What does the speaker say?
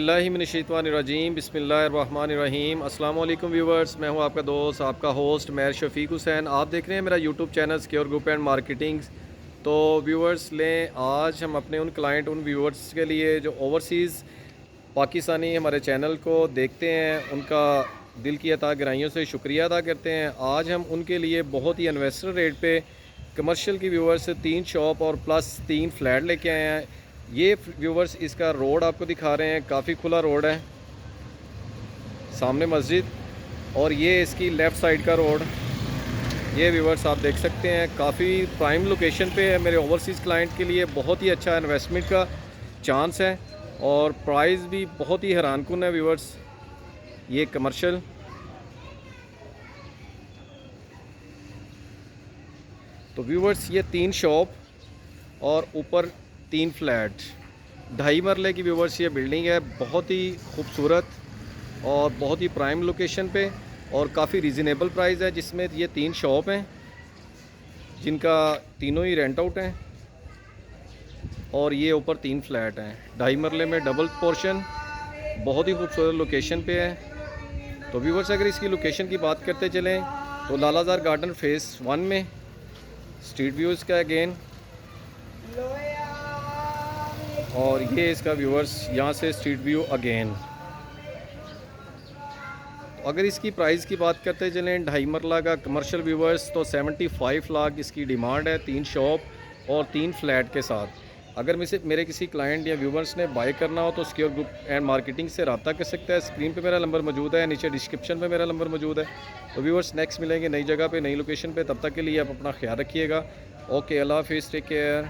औज़ुबिल्लाहिमिनश्शैतानिर्रजीम बिस्मिल्लाहिर्रहमानिर्रहीम। अस्सलाम वालेकुम व्यूवर्स, मैं हूं आपका दोस्त आपका होस्ट मैं शफीक हुसैन। आप देख रहे हैं मेरा YouTube channel secure group and marketing. तो व्यूवर्स लें, आज हम अपने उन व्यूवर्स के लिए जो ओवरसीज़ पाकिस्तानी हमारे चैनल को देखते हैं, उनका दिल की अता गहराइयों से शुक्रिया अदा करते हैं। आज हम उनके लिए बहुत ही इन्वेस्टर रेट पे कमर्शियल की व्यूवर्स 3 शॉप और प्लस 3 फ्लैट लेके आए हैं। ये व्यूवर्स इसका रोड आपको दिखा रहे हैं, काफ़ी खुला रोड है, सामने मस्जिद और ये इसकी लेफ़्ट साइड का रोड। ये व्यूवर्स आप देख सकते हैं, काफ़ी प्राइम लोकेशन पे है। मेरे ओवरसीज़ क्लाइंट के लिए बहुत ही अच्छा इन्वेस्टमेंट का चांस है और प्राइस भी बहुत ही हैरानकुन है व्यूवर्स। ये कमर्शियल तो व्यूवर्स ये 3 शॉप और ऊपर 3 फ्लैट, 2.5 मरले की व्यूवर्स ये बिल्डिंग है। बहुत ही खूबसूरत और बहुत ही प्राइम लोकेशन पे और काफ़ी रीज़नेबल प्राइस है, जिसमें ये 3 शॉप हैं जिनका तीनों ही रेंट आउट हैं और ये ऊपर 3 फ्लैट हैं। 2.5 मरले में डबल पोर्शन, बहुत ही खूबसूरत लोकेशन पे है। तो व्यूवर्स अगर इसकी लोकेशन की बात करते चलें तो लालाजार गार्डन फेज़ 1 में स्ट्रीट व्यूज़ का अगेन, और ये इसका व्यूवर्स यहाँ से स्ट्रीट व्यू अगेन। तो अगर इसकी प्राइस की बात करते चलें 2.5 मरला का कमर्शियल व्यूवर्स तो 75 लाख इसकी डिमांड है, 3 शॉप और 3 फ्लैट के साथ। अगर मेरे किसी क्लाइंट या व्यूवर्स ने बाय करना हो तो सिक्योर ग्रुप एंड मार्केटिंग से रब्ता कर सकता है। स्क्रीन पे मेरा नंबर मौजूद है, नीचे डिस्क्रिप्शन पे मेरा नंबर मौजूद है। तो व्यूवर्स नेक्स्ट मिलेंगे नई जगह पे, नई लोकेशन पे, तब तक के लिए आप अपना ख्याल रखिएगा। ओके, अल्लाह हाफिज़, टेक केयर।